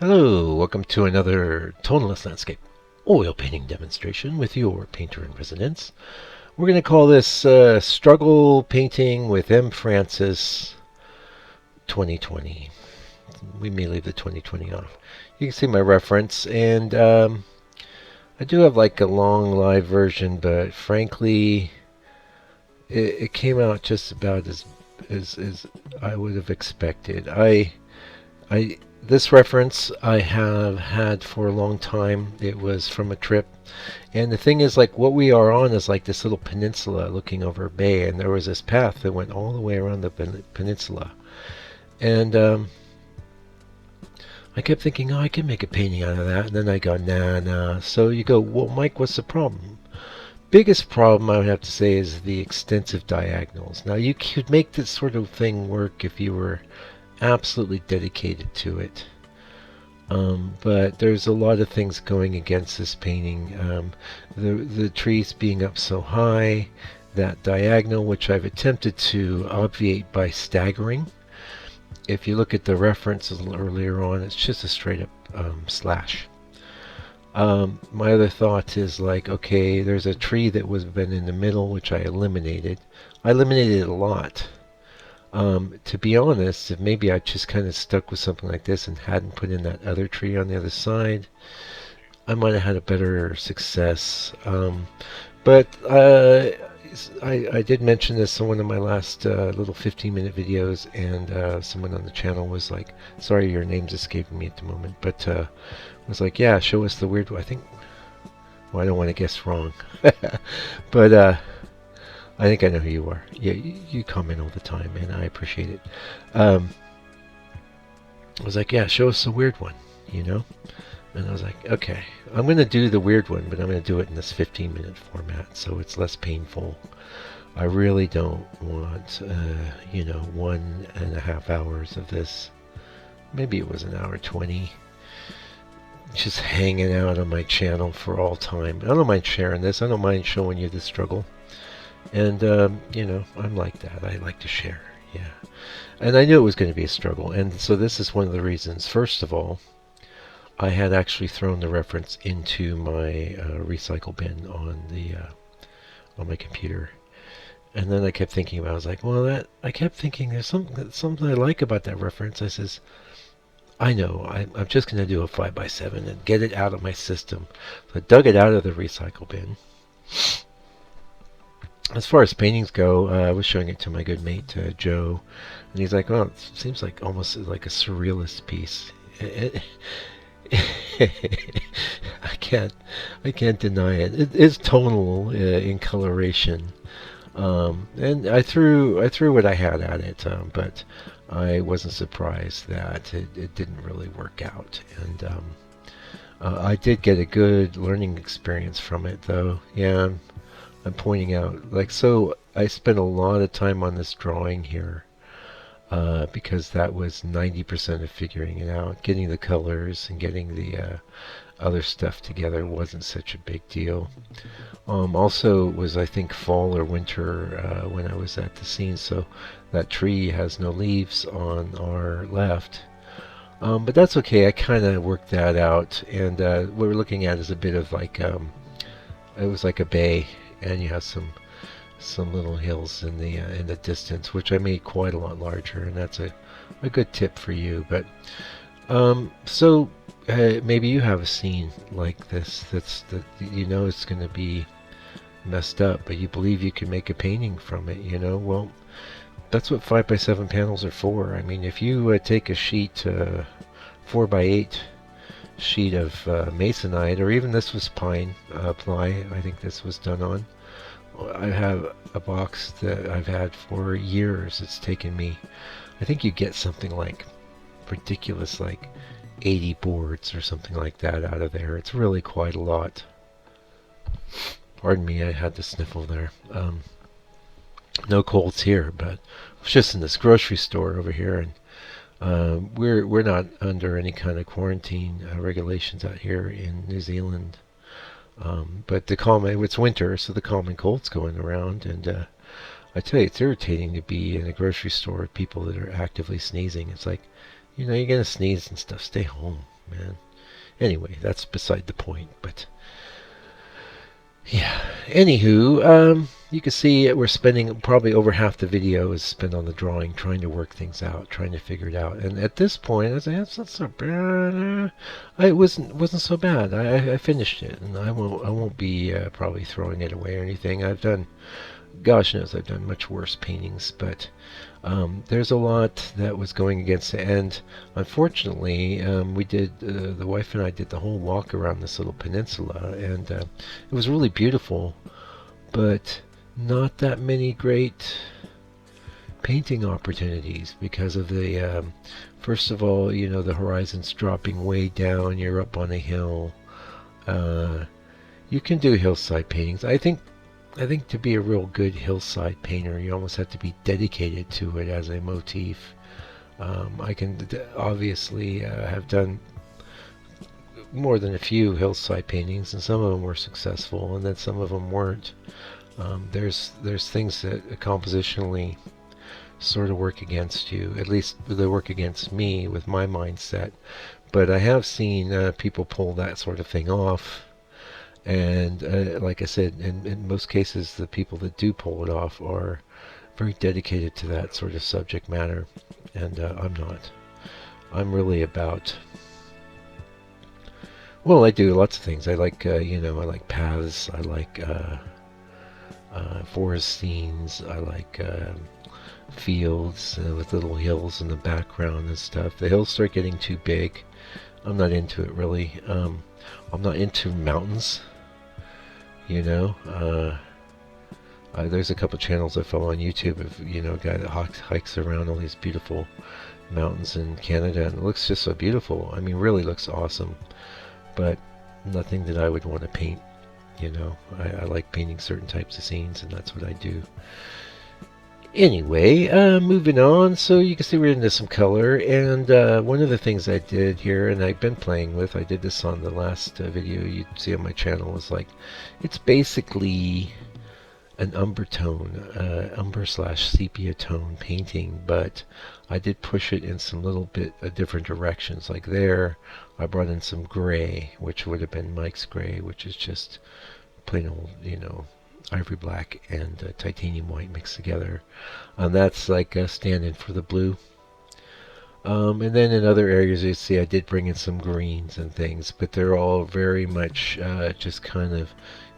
Hello, welcome to another toneless landscape oil painting demonstration with your painter in residence. We're going to call this Struggle Painting with M. Francis 2020. We may leave the 2020 off. You can see my reference, and I do have like a long live version, but frankly, it came out just about as I would have expected. I This reference I have had for a long time. It was from a trip, and the thing is, like, what we are on is like this little peninsula looking over a bay, and there was this path that went all the way around the peninsula, and I kept thinking, oh, I can make a painting out of that, and then I go, nah. So you go, well, Mike, what's the problem? Biggest problem I would have to say is the extensive diagonals. Now, you could make this sort of thing work if you were absolutely dedicated to it. But there's a lot of things going against this painting. The trees being up so high, that diagonal, which I've attempted to obviate by staggering. If you look at the reference a little earlier on, it's just a straight up slash. My other thought is like, okay, there's a tree that was been in the middle, which I eliminated. I eliminated it a lot. To be honest, if maybe I just kind of stuck with something like this and hadn't put in that other tree on the other side, I might have had a better success. But I did mention this in one of my last little 15-minute videos, and someone on the channel was like, sorry, your name's escaping me at the moment, but was like, yeah, show us the weird one. I think, well, I don't want to guess wrong. But I think I know who you are. Yeah, you comment all the time, and I appreciate it. I was like, yeah, show us the weird one, you know? And I was like, okay, I'm going to do the weird one, but I'm going to do it in this 15-minute format, so it's less painful. I really don't want, 1.5 hours of this. Maybe it was an hour 20. Just hanging out on my channel for all time. I don't mind sharing this. I don't mind showing you the struggle. And, I'm like that. I like to share, yeah. And I knew it was going to be a struggle. And so this is one of the reasons. First of all, I had actually thrown the reference into my recycle bin on my computer. And then I kept thinking about it. I was like, well, I kept thinking there's something I like about that reference. I says, I know, I'm just going to do a 5x7 and get it out of my system. So I dug it out of the recycle bin. As far as paintings go, I was showing it to my good mate Joe, and he's like, "Well, it seems like almost like a surrealist piece." I can't deny it. It is tonal in coloration, and I threw what I had at it, but I wasn't surprised that it didn't really work out, and I did get a good learning experience from it, though. Yeah. I'm pointing out, like, so I spent a lot of time on this drawing here because that was 90% of figuring it out. Getting the colors and getting the other stuff together wasn't such a big deal. Also, it was, I think, fall or winter when I was at the scene, so that tree has no leaves on our left. But that's okay. I kind of worked that out, and what we're looking at is a bit of like, it was like a bay, and you have some little hills in the distance, which I made quite a lot larger, and that's a good tip for you. But so maybe you have a scene like this that you know it's going to be messed up, but you believe you can make a painting from it. Well, that's what 5x7 panels are for. I mean, if you take a sheet 4x8 sheet of masonite, or even this was pine ply, I think this was done on. I have a box that I've had for years. It's taken me, I think you get something like ridiculous, like 80 boards or something like that out of there. It's really quite a lot. Pardon me, I had to sniffle there. No colds here, but I was just in this grocery store over here, and we're not under any kind of quarantine regulations out here in New Zealand. But it's winter, so the common cold's going around, and I tell you, it's irritating to be in a grocery store with people that are actively sneezing. It's like, you're gonna sneeze and stuff. Stay home, man. Anyway, that's beside the point. But yeah. Anywho, you can see we're spending probably over half the video is spent on the drawing, trying to work things out, trying to figure it out. And at this point, I was like, that's not so bad. It wasn't so bad. I finished it, and I won't be probably throwing it away or anything. I've done, gosh knows, I've done much worse paintings, but there's a lot that was going against it, and unfortunately, we did the wife and I did the whole walk around this little peninsula, and it was really beautiful, but not that many great painting opportunities because of the first of all, the horizon's dropping way down. You're up on a hill. You can do hillside paintings. I think to be a real good hillside painter, you almost have to be dedicated to it as a motif. I can obviously have done more than a few hillside paintings, and some of them were successful, and then some of them weren't. There's things that compositionally sort of work against you. At least they work against me with my mindset. But I have seen people pull that sort of thing off. And like I said, in most cases, the people that do pull it off are very dedicated to that sort of subject matter. And I'm not. I'm really about... Well, I do lots of things. I like, I like paths. I like forest scenes. I like fields with little hills in the background and stuff. The hills start getting too big. I'm not into it, really. I'm not into mountains. There's a couple channels I follow on YouTube of a guy that hikes around all these beautiful mountains in Canada, and it looks just so beautiful. I mean, really looks awesome, but nothing that I would want to paint. I like painting certain types of scenes, and that's what I do. Anyway, moving on. So you can see we're into some color, and one of the things I did here, and I've been playing with, I did this on the last video you see on my channel, was like, it's basically an umber / sepia tone painting, but I did push it in some little bit of different directions. Like there, I brought in some gray, which would have been Mike's gray, which is just plain old, ivory black and titanium white mixed together. And that's like a stand-in for the blue. And then in other areas you see I did bring in some greens and things, but they're all very much just kind of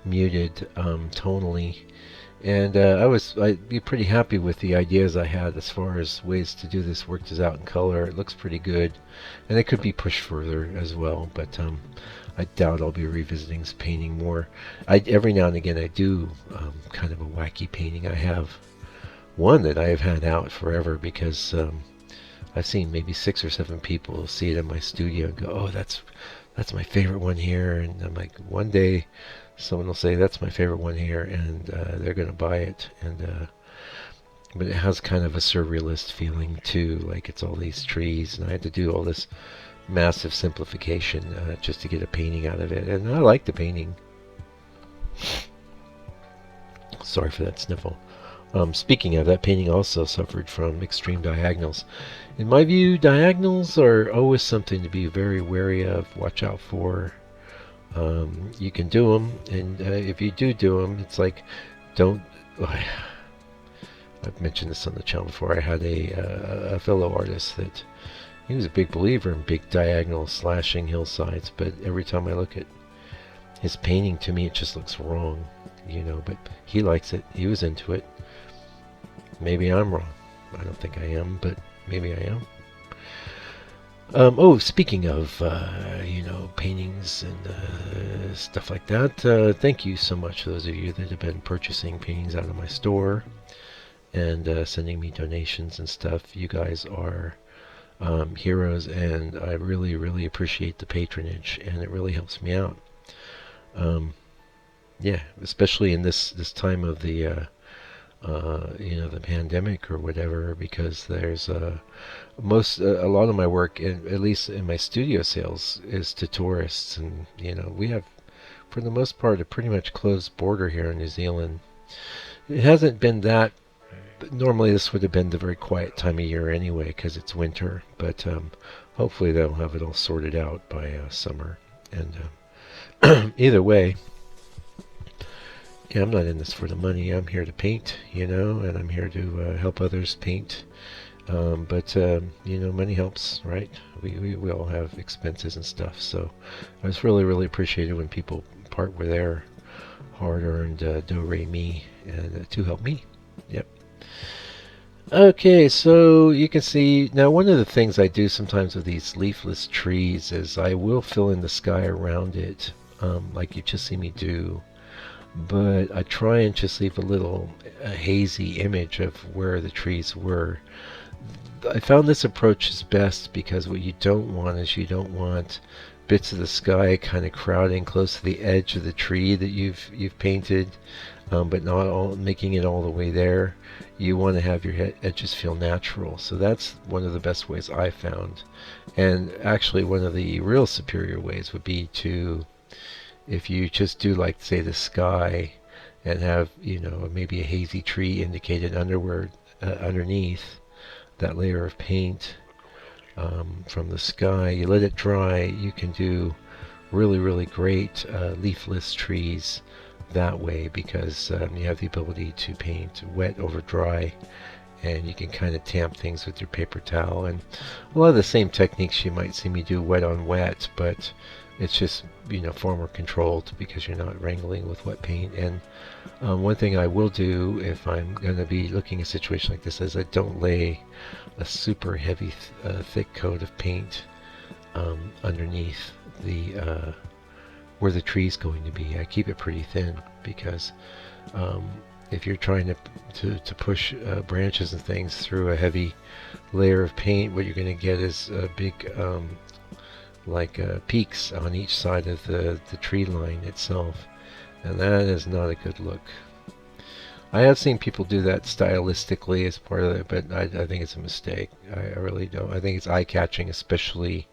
muted tonally. And I'd be pretty happy with the ideas I had as far as ways to do this, work this out in color. It looks pretty good, and it could be pushed further as well, but I doubt I'll be revisiting this painting more. Every now and again I do kind of a wacky painting. I have one that I have had out forever because I've seen maybe 6 or 7 people see it in my studio and go, oh, that's my favorite one here. And I'm like, one day someone will say, that's my favorite one here, and they're going to buy it. And but it has kind of a surrealist feeling too, like it's all these trees, and I had to do all this massive simplification just to get a painting out of it, and I like the painting. Sorry for that sniffle. Speaking of, that painting also suffered from extreme diagonals. In my view, diagonals are always something to be very wary of, watch out for. You can do them, and if you do them, it's like, don't... I've mentioned this on the channel before. I had a fellow artist that he was a big believer in big diagonal slashing hillsides, but every time I look at his painting, to me it just looks wrong, but he likes it. He was into it. Maybe I'm wrong. I don't think I am, but maybe I am. Oh, speaking of, paintings and stuff like that, thank you so much to those of you that have been purchasing paintings out of my store and sending me donations and stuff. You guys are heroes, and I really, really appreciate the patronage, and it really helps me out. Yeah, especially in this time of the the pandemic or whatever, because there's a lot of my work, at least in my studio sales, is to tourists, and we have, for the most part, a pretty much closed border here in New Zealand. It hasn't been that. Normally this would have been the very quiet time of year anyway, because it's winter, but hopefully they'll have it all sorted out by summer. And either way, yeah, I'm not in this for the money. I'm here to paint, and I'm here to help others paint. But money helps, right? We all have expenses and stuff. So I was really, really appreciated when people part with their hard-earned do-re-mi and to help me. Yep. Okay, so you can see now one of the things I do sometimes with these leafless trees is I will fill in the sky around it, like you just see me do, but I try and just leave a hazy image of where the trees were. I found this approach is best because what you don't want is you don't want bits of the sky kind of crowding close to the edge of the tree that you've painted, but not all making it all the way there. You want to have your edges feel natural. So that's one of the best ways I found. And actually one of the real superior ways would be to, if you just do like say the sky and have maybe a hazy tree indicated underneath that layer of paint from the sky, you let it dry, you can do really, really great leafless trees that way because you have the ability to paint wet over dry, and you can kind of tamp things with your paper towel. And a lot of the same techniques you might see me do wet on wet, but it's just far more controlled because you're not wrangling with wet paint. And one thing I will do if I'm going to be looking at a situation like this is I don't lay a super heavy thick coat of paint underneath the where the tree's going to be. I keep it pretty thin because if you're trying to push branches and things through a heavy layer of paint, what you're going to get is big peaks on each side of the tree line itself, and that is not a good look. I have seen people do that stylistically as part of it, but I think it's a mistake. I really don't. I think it's eye-catching, especially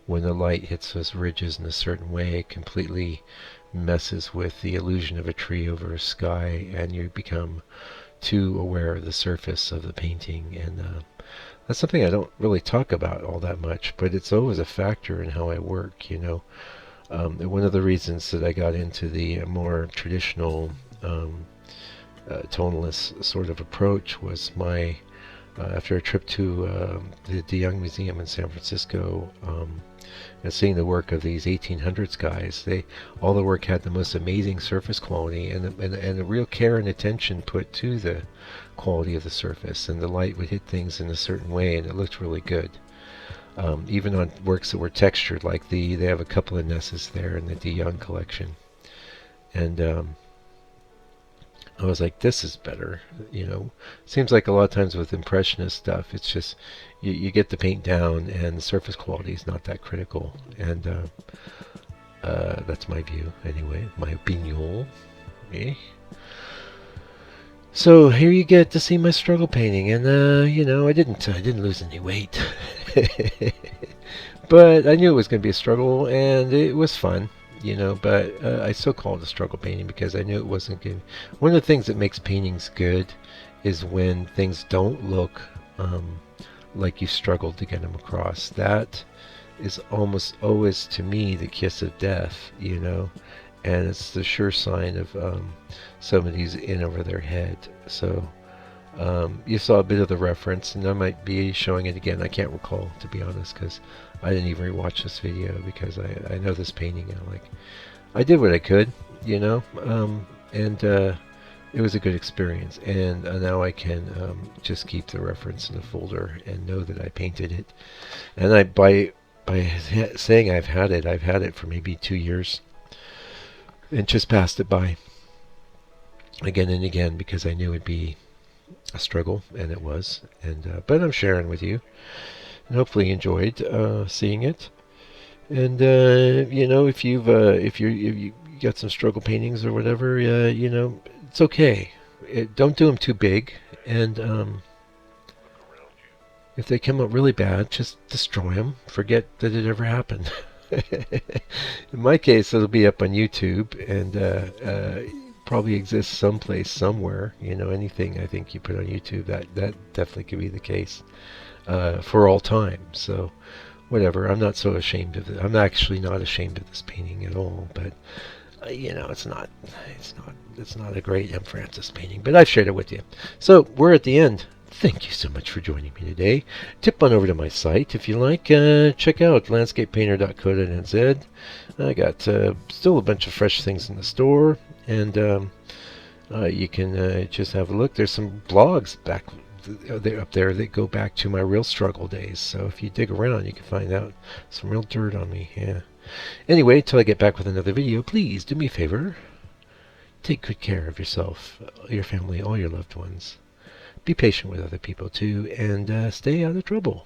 when the light hits those ridges in a certain way. It completely messes with the illusion of a tree over a sky, and you become too aware of the surface of the painting. And that's something I don't really talk about all that much, but it's always a factor in how I work. One of the reasons that I got into the more traditional tonalist sort of approach was my after a trip to the De Young Museum in San Francisco, and seeing the work of these 1800s guys. All the work had the most amazing surface quality and a real care and attention put to the quality of the surface, and the light would hit things in a certain way and it looked really good. Even on works that were textured, like they have a couple of Nesses there in the De Young collection, and I was like, this is better. Seems like a lot of times with Impressionist stuff, it's just you get the paint down and the surface quality is not that critical. And that's my view anyway, my opinion. Okay. So here you get to see my struggle painting, and I didn't lose any weight, but I knew it was going to be a struggle, and it was fun. But I still call it a struggle painting because I knew it wasn't good. One of the things that makes paintings good is when things don't look like you struggled to get them across. That is almost always, to me, the kiss of death, and it's the sure sign of somebody's in over their head. So you saw a bit of the reference, and I might be showing it again. I can't recall, to be honest, because I didn't even rewatch this video because I know this painting. I did what I could, and it was a good experience. And now I can just keep the reference in the folder and know that I painted it. And by saying I've had it for maybe 2 years, and just passed it by again and again because I knew it'd be a struggle, and it was. And but I'm sharing with you, and hopefully you enjoyed seeing it. And if you got some struggle paintings or whatever, it's okay. Don't do them too big, and if they come out really bad, just destroy them. Forget that it ever happened. In my case, it'll be up on YouTube, and probably exists someplace, somewhere. Anything I think you put on YouTube, that definitely could be the case for all time. So whatever. I'm not so ashamed of it. I'm actually not ashamed of this painting at all. But it's not a great M. Francis painting. But I've shared it with you. So we're at the end. Thank you so much for joining me today. Tip on over to my site if you like. Check out landscapepainter.co.nz. I got still a bunch of fresh things in the store, and you can just have a look. There's some blogs back up there that go back to my real struggle days. So if you dig around, you can find out some real dirt on me. Yeah. Anyway, till I get back with another video, please do me a favor. Take good care of yourself, your family, all your loved ones. Be patient with other people too, and stay out of trouble.